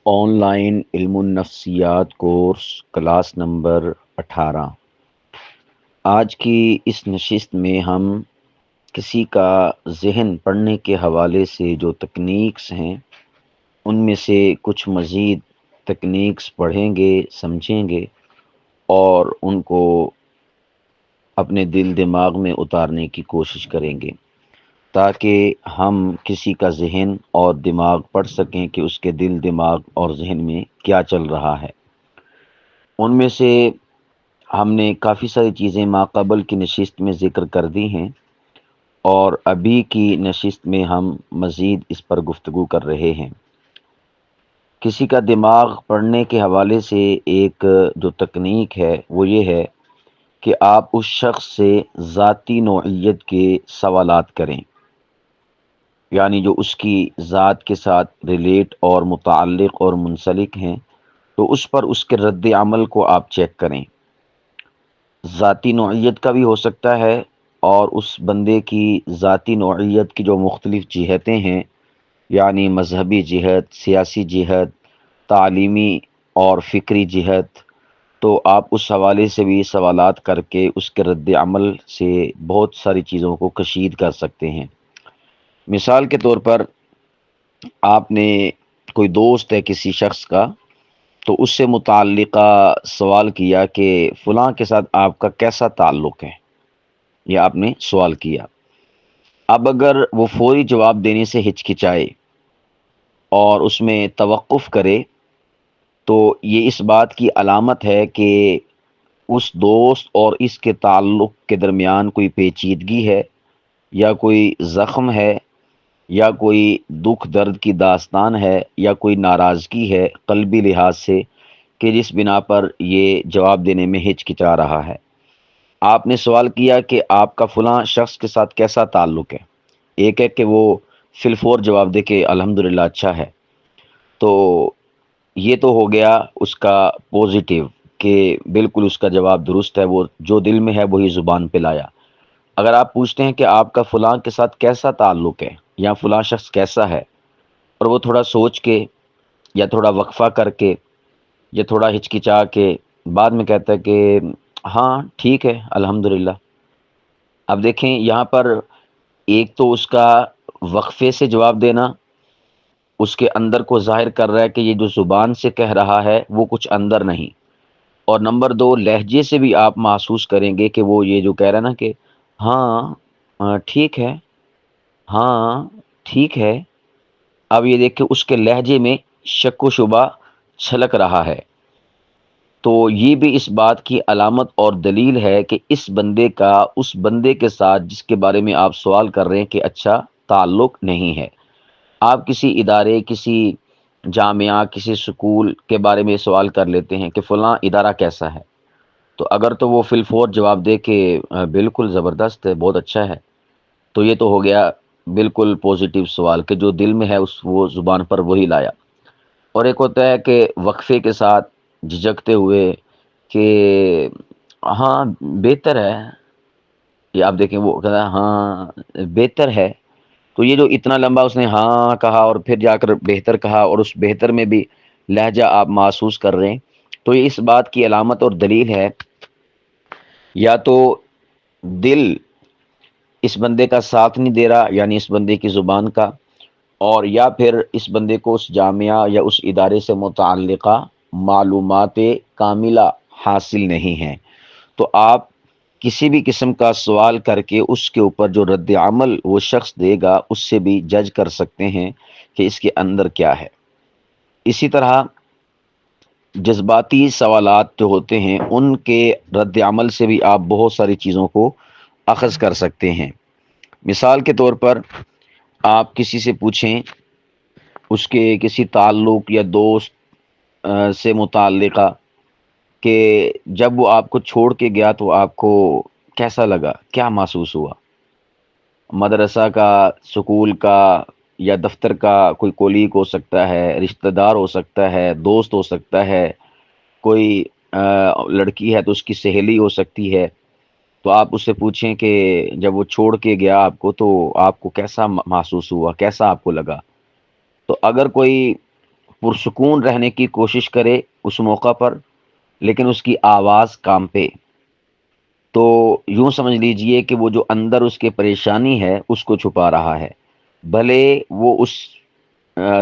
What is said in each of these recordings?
On line علم النفسیات course class number 18۔ آج کی اس نشست میں ہم کسی کا ذہن پڑھنے کے حوالے سے جو تکنیکس ہیں ان میں سے کچھ مزید تکنیکس پڑھیں گے، سمجھیں گے اور ان کو اپنے دل دماغ میں اتارنے کی کوشش کریں گے تاکہ ہم کسی کا ذہن اور دماغ پڑھ سکیں کہ اس کے دل دماغ اور ذہن میں کیا چل رہا ہے۔ ان میں سے ہم نے کافی ساری چیزیں ماقبل کی نشست میں ذکر کر دی ہیں اور ابھی کی نشست میں ہم مزید اس پر گفتگو کر رہے ہیں۔ کسی کا دماغ پڑھنے کے حوالے سے ایک جو تکنیک ہے وہ یہ ہے کہ آپ اس شخص سے ذاتی نوعیت کے سوالات کریں، یعنی جو اس کی ذات کے ساتھ ریلیٹ اور متعلق اور منسلک ہیں، تو اس پر اس کے رد عمل کو آپ چیک کریں۔ ذاتی نوعیت کا بھی ہو سکتا ہے اور اس بندے کی ذاتی نوعیت کی جو مختلف جہتیں ہیں، یعنی مذہبی جہت، سیاسی جہت، تعلیمی اور فکری جہت، تو آپ اس حوالے سے بھی سوالات کر کے اس کے رد عمل سے بہت ساری چیزوں کو کشید کر سکتے ہیں۔ مثال کے طور پر آپ نے کوئی دوست ہے کسی شخص کا، تو اس سے متعلقہ سوال کیا کہ فلاں کے ساتھ آپ کا کیسا تعلق ہے، یہ آپ نے سوال کیا۔ اب اگر وہ فوری جواب دینے سے ہچکچائے اور اس میں توقف کرے تو یہ اس بات کی علامت ہے کہ اس دوست اور اس کے تعلق کے درمیان کوئی پیچیدگی ہے، یا کوئی زخم ہے، یا کوئی دکھ درد کی داستان ہے، یا کوئی ناراضگی ہے قلبی لحاظ سے کہ جس بنا پر یہ جواب دینے میں ہچکچا رہا ہے۔ آپ نے سوال کیا کہ آپ کا فلاں شخص کے ساتھ کیسا تعلق ہے، ایک ہے کہ وہ فی الفور جواب دے کہ الحمدللہ اچھا ہے، تو یہ تو ہو گیا اس کا پوزیٹیو کہ بالکل اس کا جواب درست ہے، وہ جو دل میں ہے وہی زبان پہ لایا۔ اگر آپ پوچھتے ہیں کہ آپ کا فلاں کے ساتھ کیسا تعلق ہے یا فلاں شخص کیسا ہے، اور وہ تھوڑا سوچ کے یا تھوڑا وقفہ کر کے یا تھوڑا ہچکچا کے بعد میں کہتا ہے کہ ہاں ٹھیک ہے الحمدللہ، اب دیکھیں یہاں پر ایک تو اس کا وقفے سے جواب دینا اس کے اندر کو ظاہر کر رہا ہے کہ یہ جو زبان سے کہہ رہا ہے وہ کچھ اندر نہیں، اور نمبر دو لہجے سے بھی آپ محسوس کریں گے کہ وہ یہ جو کہہ رہا ہے نا کہ ہاں ٹھیک ہے، ہاں ٹھیک ہے، اب یہ دیکھ کے اس کے لہجے میں شک و شبہ چھلک رہا ہے، تو یہ بھی اس بات کی علامت اور دلیل ہے کہ اس بندے کا اس بندے کے ساتھ جس کے بارے میں آپ سوال کر رہے ہیں کہ اچھا تعلق نہیں ہے۔ آپ کسی ادارے، کسی جامعہ، کسی سکول کے بارے میں سوال کر لیتے ہیں کہ فلاں ادارہ کیسا ہے، تو اگر تو وہ فی الفور جواب دے کہ بالکل زبردست ہے، بہت اچھا ہے، تو یہ تو ہو گیا بالکل پوزیٹیو سوال کہ جو دل میں ہے اس وہ زبان پر وہی لایا۔ اور ایک ہوتا ہے کہ وقفے کے ساتھ جھجکتے ہوئے کہ ہاں بہتر ہے، یہ آپ دیکھیں وہ کہتا ہے ہاں بہتر ہے، تو یہ جو اتنا لمبا اس نے ہاں کہا اور پھر جا کر بہتر کہا اور اس بہتر میں بھی لہجہ آپ محسوس کر رہے ہیں، تو یہ اس بات کی علامت اور دلیل ہے یا تو دل اس بندے کا ساتھ نہیں دے رہا، یعنی اس بندے کی زبان کا، اور یا پھر اس بندے کو اس جامعہ یا اس ادارے سے متعلقہ معلومات کاملہ حاصل نہیں ہیں۔ تو آپ کسی بھی قسم کا سوال کر کے اس کے اوپر جو رد عمل وہ شخص دے گا اس سے بھی جج کر سکتے ہیں کہ اس کے اندر کیا ہے۔ اسی طرح جذباتی سوالات جو ہوتے ہیں ان کے رد عمل سے بھی آپ بہت ساری چیزوں کو اخذ کر سکتے ہیں۔ مثال کے طور پر آپ کسی سے پوچھیں اس کے کسی تعلق یا دوست سے متعلقہ کہ جب وہ آپ کو چھوڑ کے گیا تو آپ کو کیسا لگا، کیا محسوس ہوا؟ مدرسہ کا، سکول کا یا دفتر کا کوئی کولیگ ہو سکتا ہے، رشتہ دار ہو سکتا ہے، دوست ہو سکتا ہے، کوئی لڑکی ہے تو اس کی سہیلی ہو سکتی ہے، تو آپ اس سے پوچھیں کہ جب وہ چھوڑ کے گیا آپ کو تو آپ کو کیسا محسوس ہوا، کیسا آپ کو لگا؟ تو اگر کوئی پرسکون رہنے کی کوشش کرے اس موقع پر، لیکن اس کی آواز کانپے، تو یوں سمجھ لیجئے کہ وہ جو اندر اس کے پریشانی ہے اس کو چھپا رہا ہے، بھلے وہ اس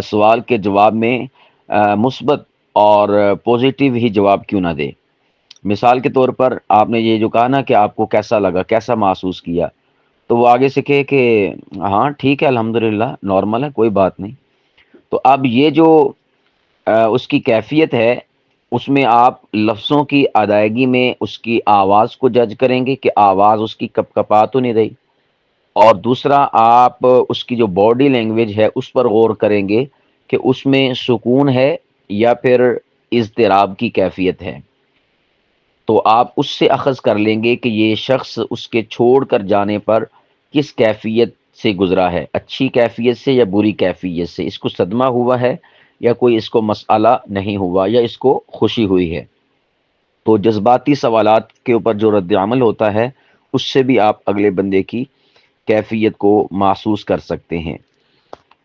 سوال کے جواب میں مثبت اور پوزیٹیو ہی جواب کیوں نہ دے۔ مثال کے طور پر آپ نے یہ جو کہا نا کہ آپ کو کیسا لگا، کیسا محسوس کیا، تو وہ آگے سے کہے کہ ہاں ٹھیک ہے، الحمدللہ نارمل ہے، کوئی بات نہیں۔ تو اب یہ جو اس کی کیفیت ہے، اس میں آپ لفظوں کی ادائیگی میں اس کی آواز کو جج کریں گے کہ آواز اس کی کپ کپا تو نہیں رہی، اور دوسرا آپ اس کی جو باڈی لینگویج ہے اس پر غور کریں گے کہ اس میں سکون ہے یا پھر اضطراب کی کیفیت ہے۔ تو آپ اس سے اخذ کر لیں گے کہ یہ شخص اس کے چھوڑ کر جانے پر کس کیفیت سے گزرا ہے، اچھی کیفیت سے یا بری کیفیت سے، اس کو صدمہ ہوا ہے یا کوئی اس کو مسئلہ نہیں ہوا یا اس کو خوشی ہوئی ہے۔ تو جذباتی سوالات کے اوپر جو رد عمل ہوتا ہے اس سے بھی آپ اگلے بندے کی کیفیت کو محسوس کر سکتے ہیں۔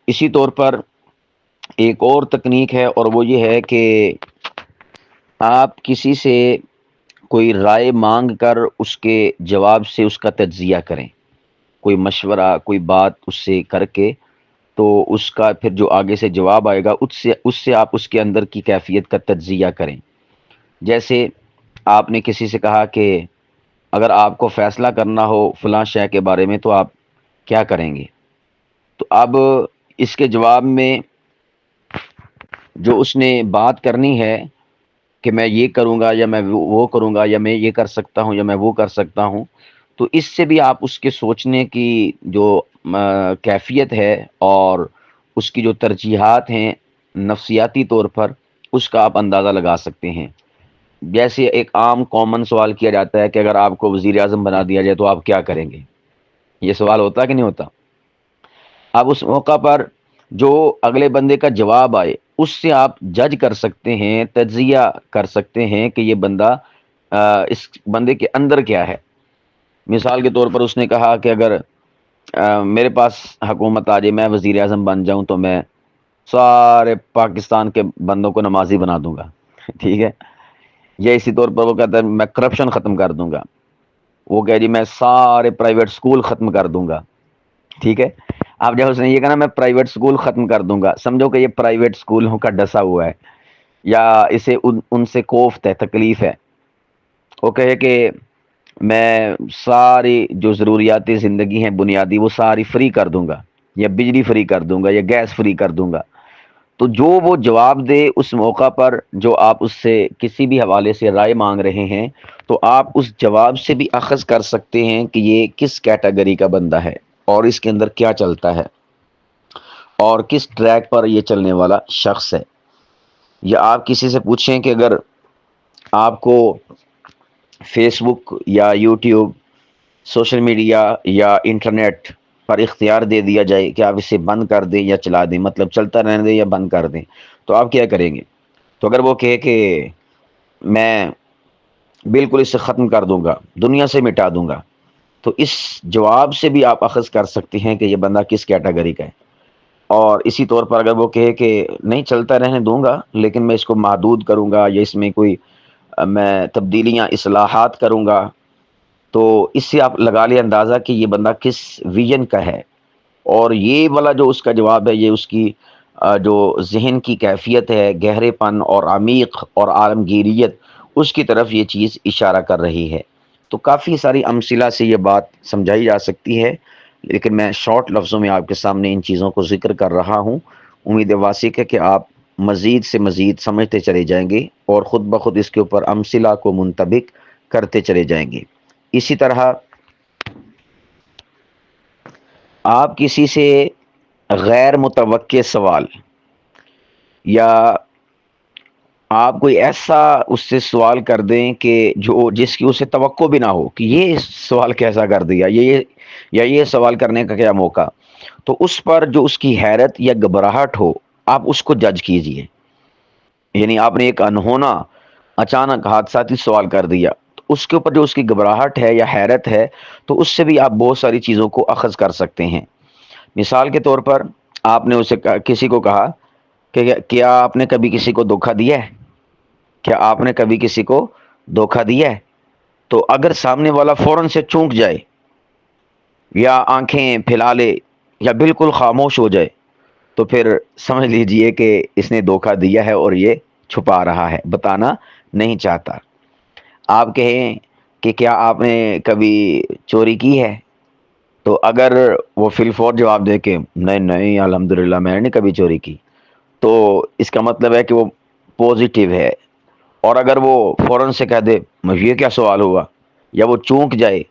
اسی طور پر ایک اور تکنیک ہے، اور وہ یہ ہے کہ آپ کسی سے کوئی رائے مانگ کر اس کے جواب سے اس کا تجزیہ کریں، کوئی مشورہ، کوئی بات اس سے کر کے، تو اس کا پھر جو آگے سے جواب آئے گا اس سے آپ اس کے اندر کی کیفیت کا تجزیہ کریں۔ جیسے آپ نے کسی سے کہا کہ اگر آپ کو فیصلہ کرنا ہو فلاں شے کے بارے میں تو آپ کیا کریں گے، تو اب اس کے جواب میں جو اس نے بات کرنی ہے کہ میں یہ کروں گا یا میں وہ کروں گا یا میں یہ کر سکتا ہوں یا میں وہ کر سکتا ہوں، تو اس سے بھی آپ اس کے سوچنے کی جو کیفیت ہے اور اس کی جو ترجیحات ہیں نفسیاتی طور پر، اس کا آپ اندازہ لگا سکتے ہیں۔ جیسے ایک عام کامن سوال کیا جاتا ہے کہ اگر آپ کو وزیر اعظم بنا دیا جائے تو آپ کیا کریں گے، یہ سوال ہوتا کہ نہیں ہوتا؟ اب اس موقع پر جو اگلے بندے کا جواب آئے اس سے آپ جج کر سکتے ہیں، تجزیہ کر سکتے ہیں کہ یہ بندہ اس بندے کے اندر کیا ہے۔ مثال کے طور پر اس نے کہا کہ اگر میرے پاس حکومت آ جائے، میں وزیر اعظم بن جاؤں تو میں سارے پاکستان کے بندوں کو نمازی بنا دوں گا ٹھیک ہے۔ یا اسی طور پر وہ کہتا ہے میں کرپشن ختم کر دوں گا، وہ کہہ جی میں سارے پرائیویٹ سکول ختم کر دوں گا، ٹھیک ہے۔ اب جب اس نے یہ کہا نا میں پرائیویٹ سکول ختم کر دوں گا، سمجھو کہ یہ پرائیویٹ سکولوں کا ڈسا ہوا ہے، یا اسے ان سے کوفت ہے، تکلیف ہے۔ وہ کہے کہ میں ساری جو ضروریات زندگی ہیں بنیادی وہ ساری فری کر دوں گا، یا بجلی فری کر دوں گا، یا گیس فری کر دوں گا، تو جو وہ جواب دے اس موقع پر، جو آپ اس سے کسی بھی حوالے سے رائے مانگ رہے ہیں، تو آپ اس جواب سے بھی اخذ کر سکتے ہیں کہ یہ کس کیٹیگری کا بندہ ہے اور اس کے اندر کیا چلتا ہے اور کس ٹریک پر یہ چلنے والا شخص ہے۔ یا آپ کسی سے پوچھیں کہ اگر آپ کو فیس بک یا یوٹیوب، سوشل میڈیا یا انٹرنیٹ پر اختیار دے دیا جائے کہ آپ اسے بند کر دیں یا چلا دیں، مطلب چلتا رہنے دیں یا بند کر دیں، تو آپ کیا کریں گے؟ تو اگر وہ کہے کہ میں بالکل اسے ختم کر دوں گا، دنیا سے مٹا دوں گا، تو اس جواب سے بھی آپ اخذ کر سکتے ہیں کہ یہ بندہ کس کیٹیگری کا ہے۔ اور اسی طور پر اگر وہ کہے کہ نہیں چلتا رہنے دوں گا لیکن میں اس کو محدود کروں گا یا اس میں کوئی میں تبدیلیاں اصلاحات کروں گا، تو اس سے آپ لگا لیں اندازہ کہ یہ بندہ کس ویژن کا ہے۔ اور یہ والا جو اس کا جواب ہے، یہ اس کی جو ذہن کی کیفیت ہے، گہرے پن اور عمیق اور عالمگیریت، اس کی طرف یہ چیز اشارہ کر رہی ہے۔ تو کافی ساری امثلہ سے یہ بات سمجھائی جا سکتی ہے، لیکن میں شارٹ لفظوں میں آپ کے سامنے ان چیزوں کو ذکر کر رہا ہوں۔ امید واسق ہے کہ آپ مزید سے مزید سمجھتے چلے جائیں گے اور خود بخود اس کے اوپر امثلہ کو منطبق کرتے چلے جائیں گے۔ اسی طرح آپ کسی سے غیر متوقع سوال، یا آپ کوئی ایسا اس سے سوال کر دیں کہ جس کی اسے توقع بھی نہ ہو کہ یہ سوال کیسا کر دیا، یہ سوال کرنے کا کیا موقع، تو اس پر جو اس کی حیرت یا گھبراہٹ ہو آپ اس کو جج کیجئے۔ یعنی آپ نے ایک انہونا اچانک حادثاتی سوال کر دیا، تو اس کے اوپر جو اس کی گھبراہٹ ہے یا حیرت ہے، تو اس سے بھی آپ بہت ساری چیزوں کو اخذ کر سکتے ہیں۔ مثال کے طور پر آپ نے کسی کو کہا کہ کیا آپ نے کبھی کسی کو دھوکہ دیا ہے؟ کیا آپ نے کبھی کسی کو دھوکہ دیا ہے؟ تو اگر سامنے والا فوراً سے چونک جائے یا آنکھیں پھیلا لے یا بالکل خاموش ہو جائے تو پھر سمجھ لیجئے کہ اس نے دھوکہ دیا ہے اور یہ چھپا رہا ہے، بتانا نہیں چاہتا۔ آپ کہیں کہ کیا آپ نے کبھی چوری کی ہے؟ تو اگر وہ فی الفور جواب دے کہ نہیں نہیں الحمدللہ میں نے کبھی چوری کی، تو اس کا مطلب ہے کہ وہ پازیٹیو ہے۔ اور اگر وہ فوراً سے کہہ دے یہ کیا سوال ہوا، یا وہ چونک جائے،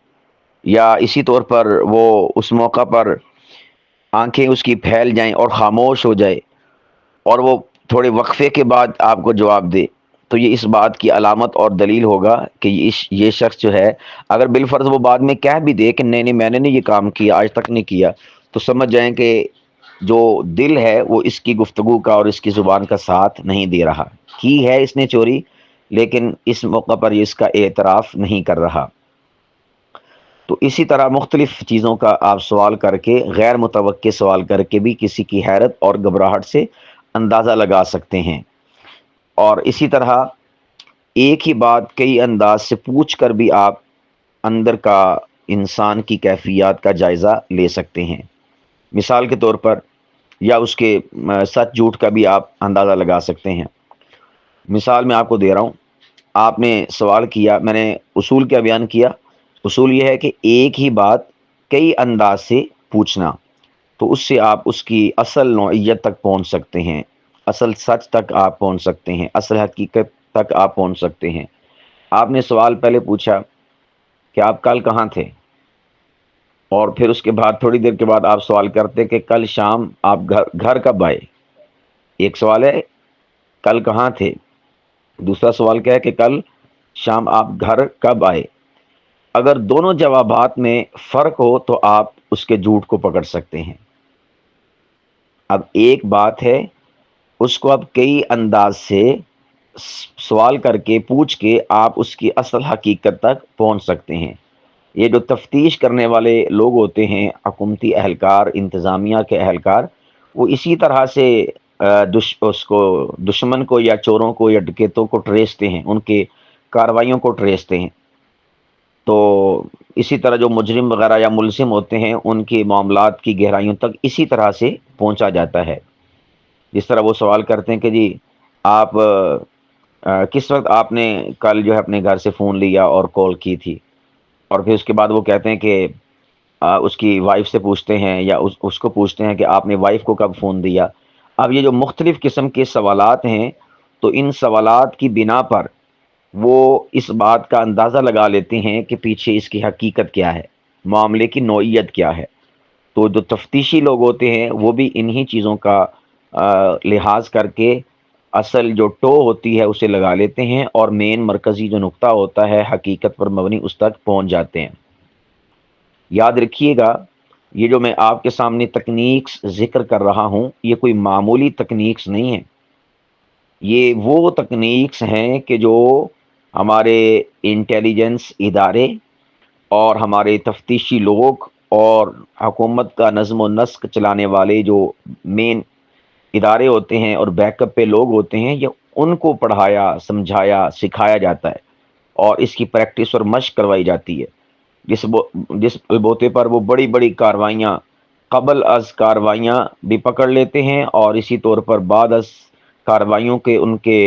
یا اسی طور پر وہ اس موقع پر آنکھیں اس کی پھیل جائیں اور خاموش ہو جائے اور وہ تھوڑے وقفے کے بعد آپ کو جواب دے، تو یہ اس بات کی علامت اور دلیل ہوگا کہ یہ شخص جو ہے، اگر بالفرض وہ بعد میں کہہ بھی دے کہ نہیں نہیں میں نے نہیں یہ کام کیا، آج تک نہیں کیا، تو سمجھ جائیں کہ جو دل ہے وہ اس کی گفتگو کا اور اس کی زبان کا ساتھ نہیں دے رہا۔ کی ہے اس نے چوری، لیکن اس موقع پر یہ اس کا اعتراف نہیں کر رہا۔ تو اسی طرح مختلف چیزوں کا آپ سوال کر کے، غیر متوقع سوال کر کے بھی کسی کی حیرت اور گھبراہٹ سے اندازہ لگا سکتے ہیں۔ اور اسی طرح ایک ہی بات کئی انداز سے پوچھ کر بھی آپ اندر کا انسان کی کیفیات کا جائزہ لے سکتے ہیں۔ مثال کے طور پر، یا اس کے سچ جھوٹ کا بھی آپ اندازہ لگا سکتے ہیں۔ مثال میں آپ کو دے رہا ہوں، آپ نے سوال کیا، میں نے اصول کیا بیان کیا؟ اصول یہ ہے کہ ایک ہی بات کئی انداز سے پوچھنا، تو اس سے آپ اس کی اصل نوعیت تک پہنچ سکتے ہیں، اصل سچ تک آپ پہنچ سکتے ہیں، اصل حقیقت تک آپ پہنچ سکتے ہیں۔ آپ نے سوال پہلے پوچھا کہ آپ کل کہاں تھے، اور پھر اس کے بعد تھوڑی دیر کے بعد آپ سوال کرتے کہ کل شام آپ گھر کب آئے۔ ایک سوال ہے کل کہاں تھے، دوسرا سوال کیا ہے کہ کل شام آپ گھر کب آئے۔ اگر دونوں جوابات میں فرق ہو تو آپ اس کے جھوٹ کو پکڑ سکتے ہیں۔ اب ایک بات ہے، اس کو اب کئی انداز سے سوال کر کے پوچھ کے آپ اس کی اصل حقیقت تک پہنچ سکتے ہیں۔ یہ جو تفتیش کرنے والے لوگ ہوتے ہیں، حکومتی اہلکار، انتظامیہ کے اہلکار، وہ اسی طرح سے اس کو دشمن کو یا چوروں کو یا ڈکیتوں کو ٹریستے ہیں، ان کے کارروائیوں کو ٹریستے ہیں۔ تو اسی طرح جو مجرم وغیرہ یا ملزم ہوتے ہیں، ان کے معاملات کی گہرائیوں تک اسی طرح سے پہنچا جاتا ہے۔ جس طرح وہ سوال کرتے ہیں کہ جی آپ کس وقت آپ نے کل جو ہے اپنے گھر سے فون لیا اور کال کی تھی، اور پھر اس کے بعد وہ کہتے ہیں کہ اس کی وائف سے پوچھتے ہیں یا اس کو پوچھتے ہیں کہ آپ نے وائف کو کب فون دیا۔ اب یہ جو مختلف قسم کے سوالات ہیں، تو ان سوالات کی بنا پر وہ اس بات کا اندازہ لگا لیتے ہیں کہ پیچھے اس کی حقیقت کیا ہے، معاملے کی نوعیت کیا ہے۔ تو جو تفتیشی لوگ ہوتے ہیں وہ بھی انہی چیزوں کا لحاظ کر کے اصل جو ٹو ہوتی ہے اسے لگا لیتے ہیں، اور مین مرکزی جو نقطہ ہوتا ہے حقیقت پر مبنی، اس تک پہنچ جاتے ہیں۔ یاد رکھیے گا، یہ جو میں آپ کے سامنے تکنیکس ذکر کر رہا ہوں، یہ کوئی معمولی تکنیکس نہیں ہے۔ یہ وہ تکنیکس ہیں کہ جو ہمارے انٹیلیجنس ادارے اور ہمارے تفتیشی لوگ اور حکومت کا نظم و نسق چلانے والے جو مین ادارے ہوتے ہیں اور بیک اپ پہ لوگ ہوتے ہیں، یہ ان کو پڑھایا، سمجھایا، سکھایا جاتا ہے، اور اس کی پریکٹس اور مشق کروائی جاتی ہے۔ جس بوتے پر وہ بڑی بڑی کاروائیاں، قبل از کاروائیاں بھی پکڑ لیتے ہیں، اور اسی طور پر بعد از کاروائیوں کے ان کے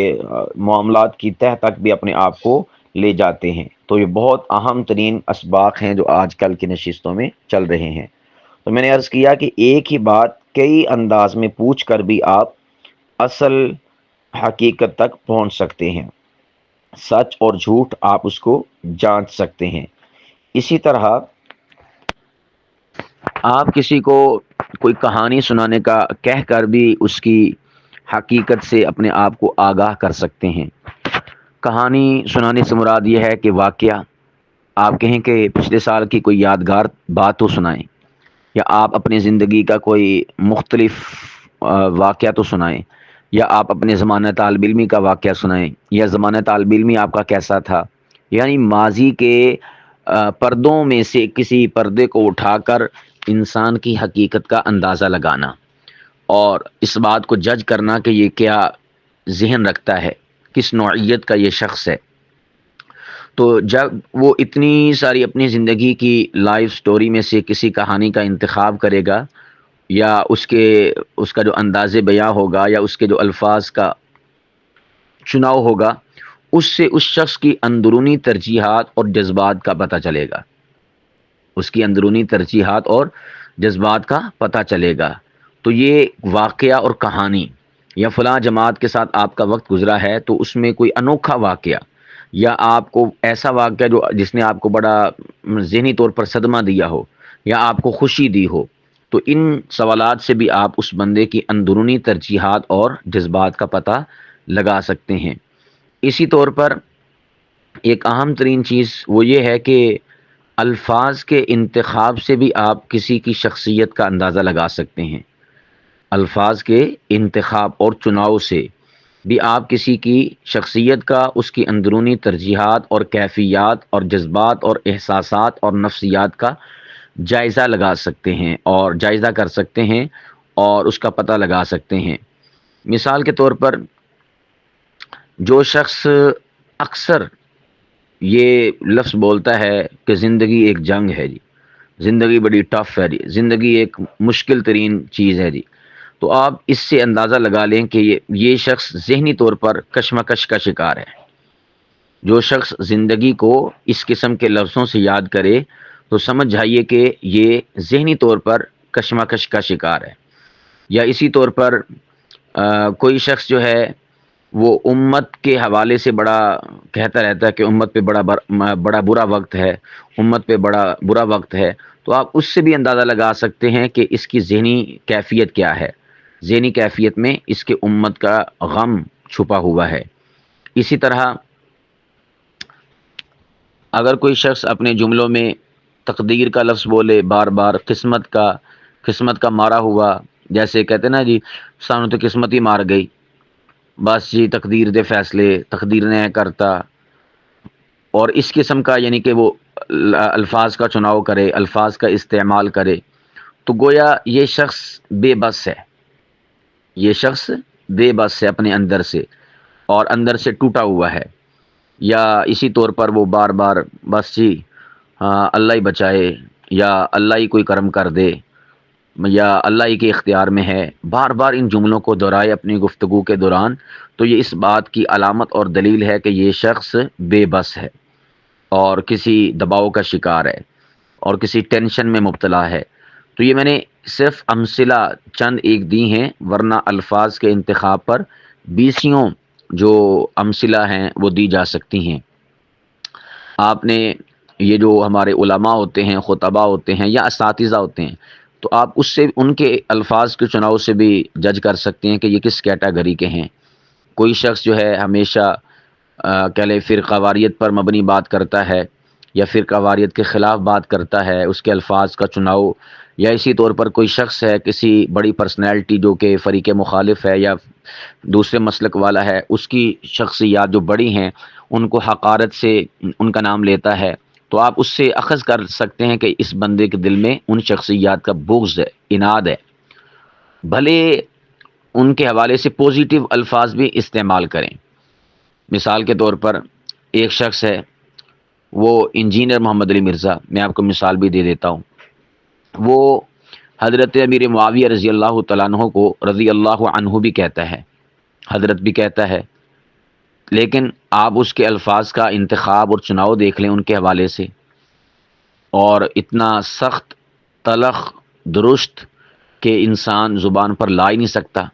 معاملات کی تہ تک بھی اپنے آپ کو لے جاتے ہیں۔ تو یہ بہت اہم ترین اسباق ہیں جو آج کل کی نشستوں میں چل رہے ہیں۔ تو میں نے عرض کیا کہ ایک ہی بات کئی انداز میں پوچھ کر بھی آپ اصل حقیقت تک پہنچ سکتے ہیں، سچ اور جھوٹ آپ اس کو جانچ سکتے ہیں۔ اسی طرح آپ کسی کو کوئی کہانی سنانے کا کہہ کر بھی اس کی حقیقت سے اپنے آپ کو آگاہ کر سکتے ہیں۔ کہانی سنانے سے مراد یہ ہے کہ واقعہ، آپ کہیں کہ پچھلے سال کی کوئی یادگار بات تو سنائیں، یا آپ اپنی زندگی کا کوئی مختلف واقعہ تو سنائیں، یا آپ اپنے زمانہ طالب علمی کا واقعہ سنائیں، یا زمانہ طالب علمی آپ کا کیسا تھا۔ یعنی ماضی کے پردوں میں سے کسی پردے کو اٹھا کر انسان کی حقیقت کا اندازہ لگانا، اور اس بات کو جج کرنا کہ یہ کیا ذہن رکھتا ہے، کس نوعیت کا یہ شخص ہے۔ تو جب وہ اتنی ساری اپنی زندگی کی لائف سٹوری میں سے کسی کہانی کا انتخاب کرے گا، یا اس کا جو انداز بیاں ہوگا، یا اس کے جو الفاظ کا چناؤ ہوگا، اس سے اس شخص کی اندرونی ترجیحات اور جذبات کا پتہ چلے گا، اس کی اندرونی ترجیحات اور جذبات کا پتہ چلے گا۔ تو یہ واقعہ اور کہانی، یا فلاں جماعت کے ساتھ آپ کا وقت گزرا ہے تو اس میں کوئی انوکھا واقعہ، یا آپ کو ایسا واقعہ جس نے آپ کو بڑا ذہنی طور پر صدمہ دیا ہو، یا آپ کو خوشی دی ہو، تو ان سوالات سے بھی آپ اس بندے کی اندرونی ترجیحات اور جذبات کا پتہ لگا سکتے ہیں۔ اسی طور پر ایک اہم ترین چیز وہ یہ ہے کہ الفاظ کے انتخاب سے بھی آپ کسی کی شخصیت کا اندازہ لگا سکتے ہیں۔ الفاظ کے انتخاب اور چناؤ سے بھی آپ کسی کی شخصیت کا، اس کی اندرونی ترجیحات اور کیفیات اور جذبات اور احساسات اور نفسیات کا جائزہ لگا سکتے ہیں، اور جائزہ کر سکتے ہیں، اور اس کا پتہ لگا سکتے ہیں۔ مثال کے طور پر جو شخص اکثر یہ لفظ بولتا ہے کہ زندگی ایک جنگ ہے جی، زندگی بڑی ٹف ہے جی، زندگی ایک مشکل ترین چیز ہے جی، تو آپ اس سے اندازہ لگا لیں کہ یہ شخص ذہنی طور پر کشمکش کا شکار ہے۔ جو شخص زندگی کو اس قسم کے لفظوں سے یاد کرے تو سمجھ جائیے کہ یہ ذہنی طور پر کشمکش کا شکار ہے۔ یا اسی طور پر کوئی شخص جو ہے وہ امت کے حوالے سے بڑا کہتا رہتا ہے کہ امت پہ بڑا برا وقت ہے، امت پہ بڑا برا وقت ہے، تو آپ اس سے بھی اندازہ لگا سکتے ہیں کہ اس کی ذہنی کیفیت کیا ہے۔ ذہنی کیفیت میں اس کے امت کا غم چھپا ہوا ہے۔ اسی طرح اگر کوئی شخص اپنے جملوں میں تقدیر کا لفظ بولے بار بار، قسمت کا مارا ہوا، جیسے کہتے نا جی سانو تو قسمت ہی مار گئی، بس جی تقدیر دے فیصلے تقدیر نے کرتا، اور اس قسم کا یعنی کہ وہ الفاظ کا چناؤ کرے، الفاظ کا استعمال کرے، تو گویا یہ شخص بے بس ہے، یہ شخص بے بس ہے اپنے اندر سے، اور اندر سے ٹوٹا ہوا ہے۔ یا اسی طور پر وہ بار بار بس جی ہاں اللہ ہی بچائے، یا اللہ ہی کوئی کرم کر دے، یا اللہ ہی کے اختیار میں ہے، بار بار ان جملوں کو دہرائے اپنی گفتگو کے دوران، تو یہ اس بات کی علامت اور دلیل ہے کہ یہ شخص بے بس ہے، اور کسی دباؤ کا شکار ہے، اور کسی ٹینشن میں مبتلا ہے۔ تو یہ میں نے صرف امثلہ چند ایک دی ہیں، ورنہ الفاظ کے انتخاب پر بیسیوں جو امثلہ ہیں وہ دی جا سکتی ہیں۔ آپ نے یہ جو ہمارے علماء ہوتے ہیں، خطبہ ہوتے ہیں، یا اساتذہ ہوتے ہیں، تو آپ اس سے ان کے الفاظ کے چناؤ سے بھی جج کر سکتے ہیں کہ یہ کس کیٹیگری کے ہیں۔ کوئی شخص جو ہے ہمیشہ کہہ لے فرقہ واریت پر مبنی بات کرتا ہے، یا فرقہ واریت کے خلاف بات کرتا ہے، اس کے الفاظ کا چناؤ، یا اسی طور پر کوئی شخص ہے کسی بڑی پرسنالٹی جو کہ فریق مخالف ہے یا دوسرے مسلک والا ہے، اس کی شخصیات جو بڑی ہیں ان کو حقارت سے ان کا نام لیتا ہے، تو آپ اس سے اخذ کر سکتے ہیں کہ اس بندے کے دل میں ان شخصیات کا بغض ہے، اناد ہے۔ بھلے ان کے حوالے سے پوزیٹیو الفاظ بھی استعمال کریں۔ مثال کے طور پر ایک شخص ہے، وہ انجینئر محمد علی مرزا، میں آپ کو مثال بھی دے دیتا ہوں۔ وہ حضرت امیر معاویہ رضی اللہ تعالیٰ عنہ کو رضی اللہ عنہ بھی کہتا ہے، حضرت بھی کہتا ہے، لیکن آپ اس کے الفاظ کا انتخاب اور چناؤ دیکھ لیں ان کے حوالے سے، اور اتنا سخت، تلخ، درست کہ انسان زبان پر لا ہی نہیں سکتا،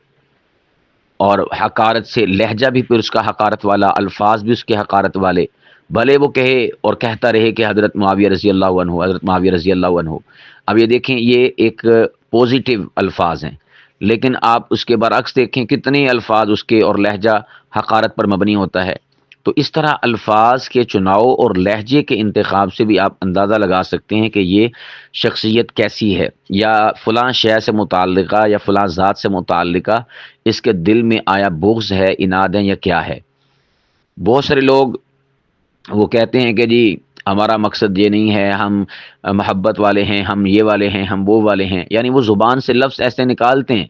اور حقارت سے لہجہ بھی پھر اس کا حقارت والا، الفاظ بھی اس کے حقارت والے، بھلے وہ کہے اور کہتا رہے کہ حضرت معاویہ رضی اللہ عنہ، حضرت معاویہ رضی اللہ عنہ۔ اب یہ دیکھیں، یہ ایک پوزیٹیو الفاظ ہیں، لیکن آپ اس کے برعکس دیکھیں کتنے الفاظ اس کے اور لہجہ حقارت پر مبنی ہوتا ہے۔ تو اس طرح الفاظ کے چناؤ اور لہجے کے انتخاب سے بھی آپ اندازہ لگا سکتے ہیں کہ یہ شخصیت کیسی ہے، یا فلاں شے سے متعلقہ یا فلاں ذات سے متعلقہ اس کے دل میں آیا بغض ہے، اناد ہے، یا کیا ہے۔ بہت سارے لوگ وہ کہتے ہیں کہ جی ہمارا مقصد یہ نہیں ہے، ہم محبت والے ہیں، ہم یہ والے ہیں، ہم وہ والے ہیں، یعنی وہ زبان سے لفظ ایسے نکالتے ہیں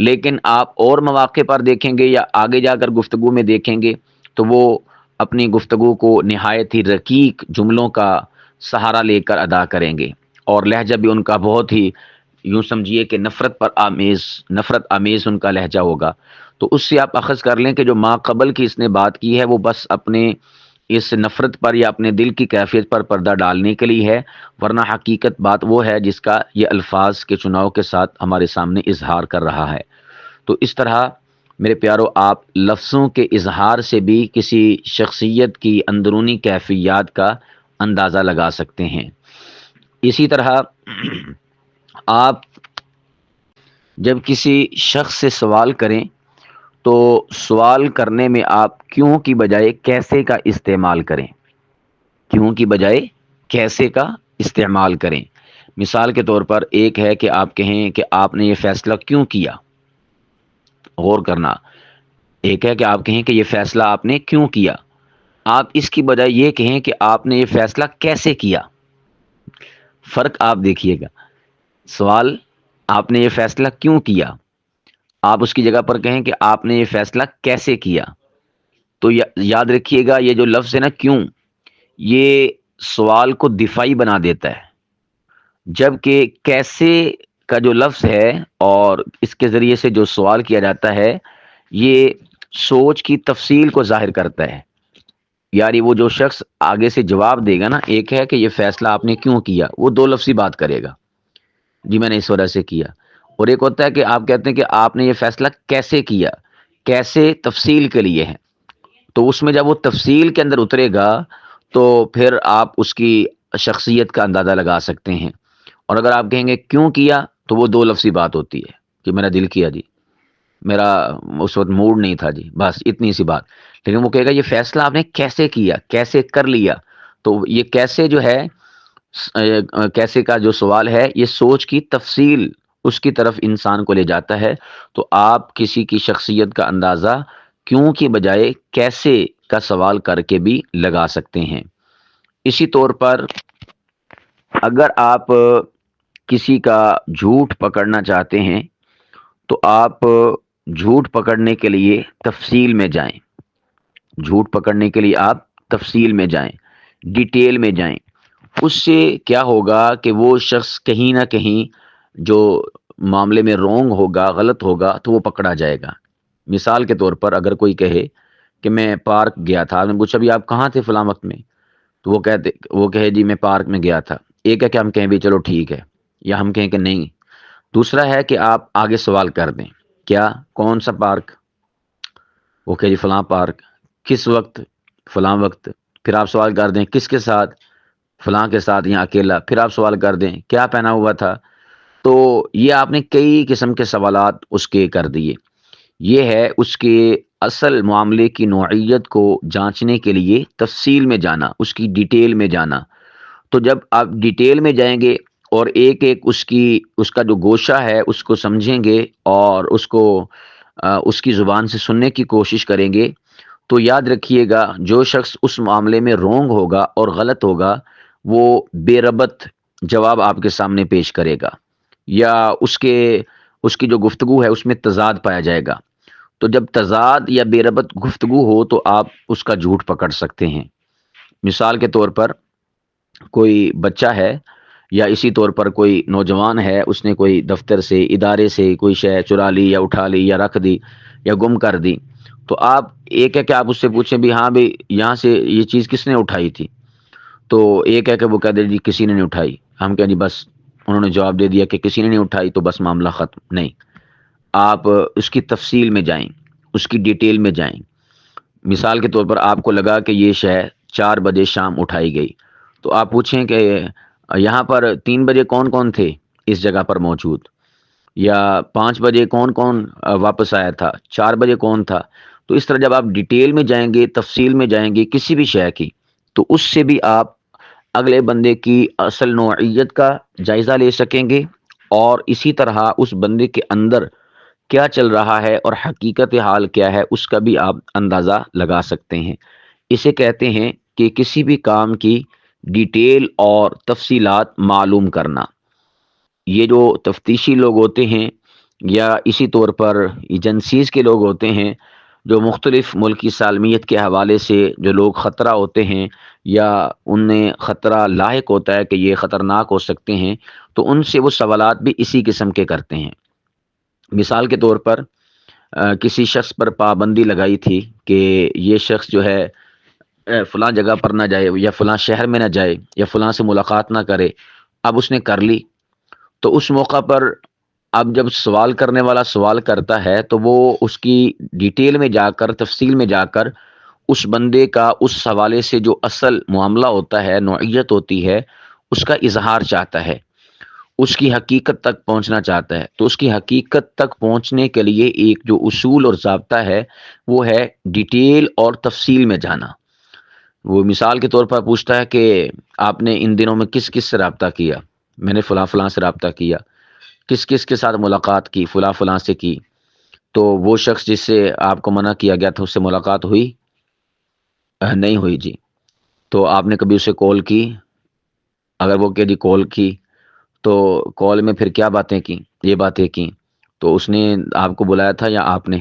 لیکن آپ اور مواقع پر دیکھیں گے یا آگے جا کر گفتگو میں دیکھیں گے تو وہ اپنی گفتگو کو نہایت ہی رقیق جملوں کا سہارا لے کر ادا کریں گے، اور لہجہ بھی ان کا بہت ہی، یوں سمجھیے کہ نفرت آمیز ان کا لہجہ ہوگا۔ تو اس سے آپ اخذ کر لیں کہ جو ما قبل کی اس نے بات کی ہے وہ بس اپنے اس نفرت پر یا اپنے دل کی کیفیت پر پردہ ڈالنے کے لیے ہے، ورنہ حقیقت بات وہ ہے جس کا یہ الفاظ کے چناؤ کے ساتھ ہمارے سامنے اظہار کر رہا ہے۔ تو اس طرح میرے پیارو، آپ لفظوں کے اظہار سے بھی کسی شخصیت کی اندرونی کیفیات کا اندازہ لگا سکتے ہیں۔ اسی طرح آپ جب کسی شخص سے سوال کریں تو سوال کرنے میں آپ کیوں کی بجائے کیسے کا استعمال کریں، کیوں کی بجائے کیسے کا استعمال کریں۔ مثال کے طور پر ایک ہے کہ آپ کہیں کہ آپ نے یہ فیصلہ کیوں کیا، غور کرنا۔ ایک ہے کہ آپ کہیں کہ یہ فیصلہ آپ نے کیوں کیا، آپ اس کی بجائے یہ کہیں کہ آپ نے یہ فیصلہ کیسے کیا۔ فرق آپ دیکھیے گا۔ سوال، آپ نے یہ فیصلہ کیوں کیا، آپ اس کی جگہ پر کہیں کہ آپ نے یہ فیصلہ کیسے کیا۔ تو یاد رکھیے گا، یہ جو لفظ ہے نا کیوں، یہ سوال کو دفاعی بنا دیتا ہے، جبکہ کیسے کا جو لفظ ہے اور اس کے ذریعے سے جو سوال کیا جاتا ہے یہ سوچ کی تفصیل کو ظاہر کرتا ہے۔ یعنی وہ جو شخص آگے سے جواب دے گا نا، ایک ہے کہ یہ فیصلہ آپ نے کیوں کیا، وہ دو لفظی بات کرے گا، جی میں نے اس وجہ سے کیا، اور ایک ہوتا ہے کہ آپ کہتے ہیں کہ آپ نے یہ فیصلہ کیسے کیا، کیسے تفصیل کے لیے ہے۔ تو اس میں جب وہ تفصیل کے اندر اترے گا تو پھر آپ اس کی شخصیت کا اندازہ لگا سکتے ہیں۔ اور اگر آپ کہیں گے کیوں کیا تو وہ دو لفظی بات ہوتی ہے کہ میرا دل کیا جی، میرا اس وقت موڈ نہیں تھا جی، بس اتنی سی بات۔ لیکن وہ کہے گا یہ فیصلہ آپ نے کیسے کیا، کیسے کر لیا، تو یہ کیسے جو ہے، کیسے کا جو سوال ہے یہ سوچ کی تفصیل اس کی طرف انسان کو لے جاتا ہے۔ تو آپ کسی کی شخصیت کا اندازہ کیوں کی بجائے کیسے کا سوال کر کے بھی لگا سکتے ہیں۔ اسی طور پر اگر آپ کسی کا جھوٹ پکڑنا چاہتے ہیں تو آپ جھوٹ پکڑنے کے لیے تفصیل میں جائیں، جھوٹ پکڑنے کے لیے آپ تفصیل میں جائیں، ڈیٹیل میں جائیں۔ اس سے کیا ہوگا کہ وہ شخص کہیں نہ کہیں جو معاملے میں رونگ ہوگا، غلط ہوگا، تو وہ پکڑا جائے گا۔ مثال کے طور پر اگر کوئی کہے کہ میں پارک گیا تھا، آپ نے پوچھا بھی آپ کہاں تھے فلاں وقت میں، تو وہ کہے جی میں پارک میں گیا تھا، ایک ہے کہ ہم کہیں بھی چلو ٹھیک ہے، یا ہم کہیں کہ نہیں۔ دوسرا ہے کہ آپ آگے سوال کر دیں، کیا، کون سا پارک، وہ کہے جی فلاں پارک، کس وقت، فلاں وقت، پھر آپ سوال کر دیں کس کے ساتھ، فلاں کے ساتھ یا اکیلا، پھر آپ سوال کر دیں کیا پہنا ہوا تھا۔ تو یہ آپ نے کئی قسم کے سوالات اس کے کر دیے۔ یہ ہے اس کے اصل معاملے کی نوعیت کو جانچنے کے لیے تفصیل میں جانا، اس کی ڈیٹیل میں جانا۔ تو جب آپ ڈیٹیل میں جائیں گے اور ایک ایک اس کا جو گوشہ ہے اس کو سمجھیں گے اور اس کو اس کی زبان سے سننے کی کوشش کریں گے، تو یاد رکھیے گا جو شخص اس معاملے میں رونگ ہوگا اور غلط ہوگا وہ بے ربط جواب آپ کے سامنے پیش کرے گا، یا اس کی جو گفتگو ہے اس میں تضاد پایا جائے گا۔ تو جب تضاد یا بے ربط گفتگو ہو تو آپ اس کا جھوٹ پکڑ سکتے ہیں۔ مثال کے طور پر کوئی بچہ ہے یا اسی طور پر کوئی نوجوان ہے، اس نے کوئی دفتر سے، ادارے سے کوئی شے چرا لی یا اٹھا لی یا رکھ دی یا گم کر دی، تو آپ ایک ہے کہ آپ اس سے پوچھیں بھی ہاں بھی یہاں سے یہ چیز کس نے اٹھائی تھی، تو ایک ہے کہ وہ کہہ دے جی کسی نے نہیں اٹھائی، ہم کہیں جی بس انہوں نے جواب دے دیا کہ کسی نے نہیں اٹھائی تو بس معاملہ ختم۔ نہیں، آپ اس کی تفصیل میں جائیں، اس کی ڈیٹیل میں جائیں۔ مثال کے طور پر آپ کو لگا کہ یہ شے 4 بجے شام اٹھائی گئی، تو آپ پوچھیں کہ یہاں پر 3 بجے کون کون تھے اس جگہ پر موجود، یا 5 بجے کون کون واپس آیا تھا، 4 بجے کون تھا۔ تو اس طرح جب آپ ڈیٹیل میں جائیں گے، تفصیل میں جائیں گے کسی بھی شے کی، تو اس سے بھی آپ اگلے بندے کی اصل نوعیت کا جائزہ لے سکیں گے، اور اسی طرح اس بندے کے اندر کیا چل رہا ہے اور حقیقت حال کیا ہے اس کا بھی آپ اندازہ لگا سکتے ہیں۔ اسے کہتے ہیں کہ کسی بھی کام کی ڈیٹیل اور تفصیلات معلوم کرنا۔ یہ جو تفتیشی لوگ ہوتے ہیں یا اسی طور پر ایجنسیز کے لوگ ہوتے ہیں جو مختلف ملکی سالمیت کے حوالے سے جو لوگ خطرہ ہوتے ہیں یا انہیں خطرہ لاحق ہوتا ہے کہ یہ خطرناک ہو سکتے ہیں، تو ان سے وہ سوالات بھی اسی قسم کے کرتے ہیں۔ مثال کے طور پر کسی شخص پر پابندی لگائی تھی کہ یہ شخص جو ہے فلاں جگہ پر نہ جائے یا فلاں شہر میں نہ جائے یا فلاں سے ملاقات نہ کرے۔ اب اس نے کر لی، تو اس موقع پر اب جب سوال کرنے والا سوال کرتا ہے تو وہ اس کی ڈیٹیل میں جا کر، تفصیل میں جا کر اس بندے کا اس حوالے سے جو اصل معاملہ ہوتا ہے، نوعیت ہوتی ہے، اس کا اظہار چاہتا ہے، اس کی حقیقت تک پہنچنا چاہتا ہے۔ تو اس کی حقیقت تک پہنچنے کے لیے ایک جو اصول اور ضابطہ ہے وہ ہے ڈیٹیل اور تفصیل میں جانا۔ وہ مثال کے طور پر پوچھتا ہے کہ آپ نے ان دنوں میں کس کس سے رابطہ کیا؟ میں نے فلاں فلاں سے رابطہ کیا۔ کس کس کے ساتھ ملاقات کی؟ فلاں فلاں سے کی۔ تو وہ شخص جس سے آپ کو منع کیا گیا تھا اس سے ملاقات ہوئی؟ نہیں ہوئی جی۔ تو آپ نے کبھی اسے کال کی؟ اگر وہ کہ جی کال کی، تو کال میں پھر کیا باتیں کی؟ یہ باتیں کی۔ تو اس نے آپ کو بلایا تھا یا آپ نے؟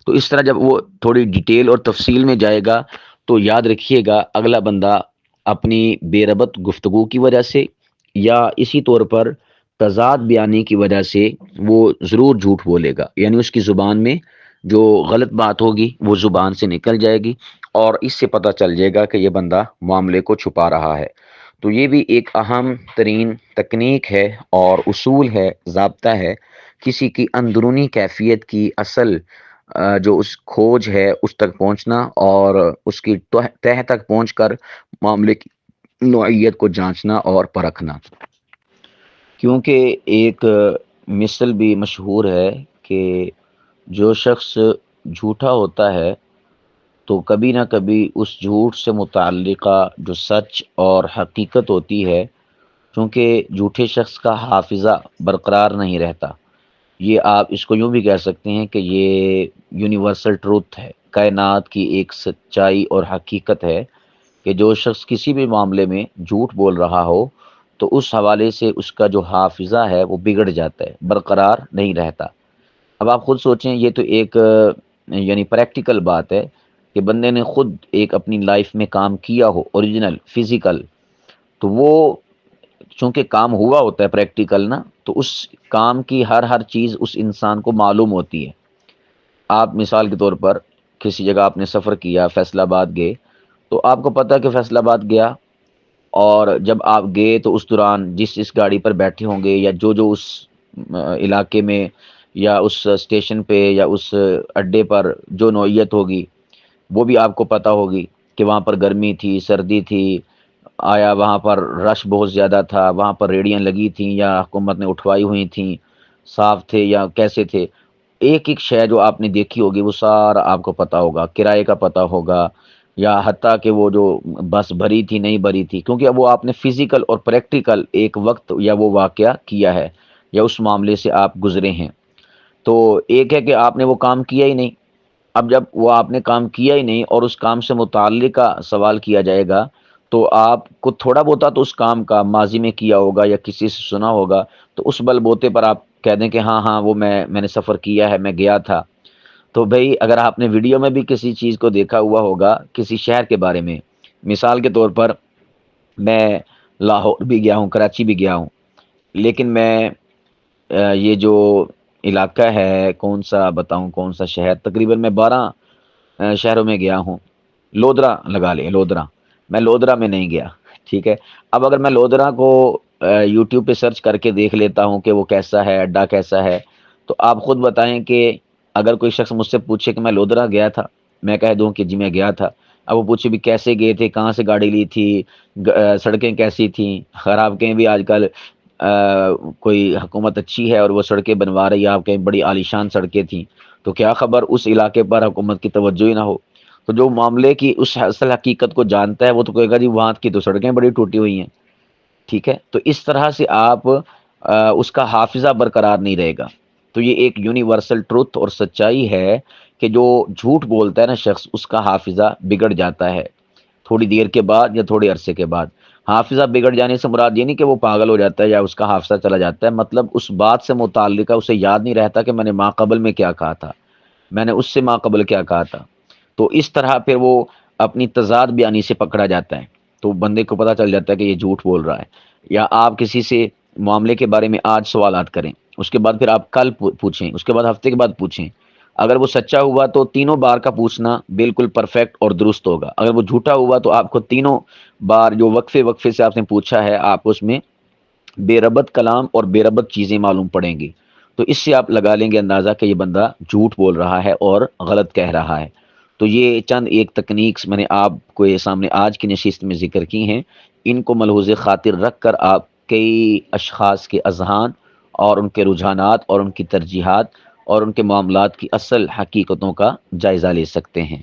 تو اس طرح جب وہ تھوڑی ڈیٹیل اور تفصیل میں جائے گا تو یاد رکھیے گا اگلا بندہ اپنی بے ربط گفتگو کی وجہ سے یا اسی طور پر تضاد بیانی کی وجہ سے وہ ضرور جھوٹ بولے گا، یعنی اس کی زبان میں جو غلط بات ہوگی وہ زبان سے نکل جائے گی اور اس سے پتہ چل جائے گا کہ یہ بندہ معاملے کو چھپا رہا ہے۔ تو یہ بھی ایک اہم ترین تکنیک ہے اور اصول ہے، ضابطہ ہے کسی کی اندرونی کیفیت کی اصل جو اس کھوج ہے اس تک پہنچنا اور اس کی تہ تک پہنچ کر معاملے کی نوعیت کو جانچنا اور پرکھنا۔ کیونکہ ایک مثل بھی مشہور ہے کہ جو شخص جھوٹا ہوتا ہے تو کبھی نہ کبھی اس جھوٹ سے متعلقہ جو سچ اور حقیقت ہوتی ہے، چونکہ جھوٹے شخص کا حافظہ برقرار نہیں رہتا۔ یہ آپ اس کو یوں بھی کہہ سکتے ہیں کہ یہ یونیورسل ٹروتھ ہے، کائنات کی ایک سچائی اور حقیقت ہے کہ جو شخص کسی بھی معاملے میں جھوٹ بول رہا ہو تو اس حوالے سے اس کا جو حافظہ ہے وہ بگڑ جاتا ہے، برقرار نہیں رہتا۔ اب آپ خود سوچیں، یہ تو ایک یعنی پریکٹیکل بات ہے کہ بندے نے خود ایک اپنی لائف میں کام کیا ہو، اوریجنل فزیکل، تو وہ چونکہ کام ہوا ہوتا ہے پریکٹیکل نا، تو اس کام کی ہر چیز اس انسان کو معلوم ہوتی ہے۔ آپ مثال کے طور پر کسی جگہ آپ نے سفر کیا، فیصل آباد گئے، تو آپ کو پتہ کہ فیصل آباد گیا، اور جب آپ گئے تو اس دوران جس گاڑی پر بیٹھے ہوں گے یا جو اس علاقے میں یا اس اسٹیشن پہ یا اس اڈے پر جو نوعیت ہوگی وہ بھی آپ کو پتہ ہوگی کہ وہاں پر گرمی تھی، سردی تھی، آیا وہاں پر رش بہت زیادہ تھا، وہاں پر ریڑیاں لگی تھیں یا حکومت نے اٹھوائی ہوئی تھیں، صاف تھے یا کیسے تھے۔ ایک ایک شے جو آپ نے دیکھی ہوگی وہ سارا آپ کو پتہ ہوگا، کرائے کا پتہ ہوگا، یا حتیٰ کہ وہ جو بس بھری تھی نہیں بھری تھی، کیونکہ اب وہ آپ نے فزیکل اور پریکٹیکل ایک وقت یا وہ واقعہ کیا ہے یا اس معاملے سے آپ گزرے ہیں۔ تو ایک ہے کہ آپ نے وہ کام کیا ہی نہیں۔ اب جب وہ آپ نے کام کیا ہی نہیں اور اس کام سے متعلقہ سوال کیا جائے گا تو آپ کو تھوڑا بہت تو اس کام کا ماضی میں کیا ہوگا یا کسی سے سنا ہوگا، تو اس بل بوتے پر آپ کہہ دیں کہ ہاں ہاں وہ میں نے سفر کیا ہے، میں گیا تھا۔ تو بھئی اگر آپ نے ویڈیو میں بھی کسی چیز کو دیکھا ہوا ہوگا کسی شہر کے بارے میں، مثال کے طور پر میں لاہور بھی گیا ہوں، کراچی بھی گیا ہوں، لیکن میں یہ جو علاقہ ہے، کون سا بتاؤں کون سا شہر، تقریباً میں 12 شہروں میں گیا ہوں۔ لودرا لگا لیں، لودرا، میں لودرا میں نہیں گیا، ٹھیک ہے۔ اب اگر میں لودرا کو یوٹیوب پہ سرچ کر کے دیکھ لیتا ہوں کہ وہ کیسا ہے، اڈا کیسا ہے، تو آپ خود بتائیں کہ اگر کوئی شخص مجھ سے پوچھے کہ میں لودرا گیا تھا، میں کہہ دوں کہ جی میں گیا تھا، اب وہ پوچھے بھی کیسے گئے تھے، کہاں سے گاڑی لی تھی، سڑکیں کیسی تھیں، خراب کہیں بھی آج کل کوئی حکومت اچھی ہے اور وہ سڑکیں بنوا رہی ہے، آپ کہیں بڑی عالیشان سڑکیں تھیں، تو کیا خبر اس علاقے پر حکومت کی توجہ ہی نہ ہو۔ تو جو معاملے کی اس اصل حقیقت کو جانتا ہے وہ تو کہے گا جی وہاں کی تو سڑکیں بڑی ٹوٹی ہوئی ہیں، ٹھیک ہے۔ تو اس طرح سے آپ اس کا حافظہ برقرار نہیں رہے گا۔ تو یہ ایک یونیورسل ٹروتھ اور سچائی ہے کہ جو جھوٹ بولتا ہے نا شخص، اس کا حافظہ بگڑ جاتا ہے تھوڑی دیر کے بعد یا تھوڑے عرصے کے بعد۔ حافظہ بگڑ جانے سے مراد یہ نہیں کہ وہ پاگل ہو جاتا ہے یا اس کا حافظہ چلا جاتا ہے، مطلب اس بات سے متعلقہ اسے یاد نہیں رہتا کہ میں نے ما قبل میں کیا کہا تھا، میں نے اس سے ما قبل کیا کہا تھا. تو اس طرح پھر وہ اپنی تضاد بیانی سے پکڑا جاتا ہے، تو بندے کو پتہ چل جاتا ہے کہ یہ جھوٹ بول رہا ہے. یا آپ کسی سے معاملے کے بارے میں آج سوالات کریں، اس کے بعد پھر آپ کل پوچھیں، اس کے بعد ہفتے کے بعد پوچھیں. اگر وہ سچا ہوا تو تینوں بار کا پوچھنا بالکل پرفیکٹ اور درست ہوگا. اگر وہ جھوٹا ہوا تو آپ کو تینوں بار جو وقفے وقفے سے آپ نے پوچھا ہے، آپ اس میں بے ربط کلام اور بے ربط چیزیں معلوم پڑیں گی. تو اس سے آپ لگا لیں گے اندازہ کہ یہ بندہ جھوٹ بول رہا ہے اور غلط کہہ رہا ہے. تو یہ چند ایک تکنیکس میں نے آپ کو یہ سامنے آج کی نشست میں ذکر کی ہیں. ان کو ملحوظ خاطر رکھ کر آپ کئی اشخاص کے اذہان اور ان کے رجحانات اور ان کی ترجیحات اور ان کے معاملات کی اصل حقیقتوں کا جائزہ لے سکتے ہیں.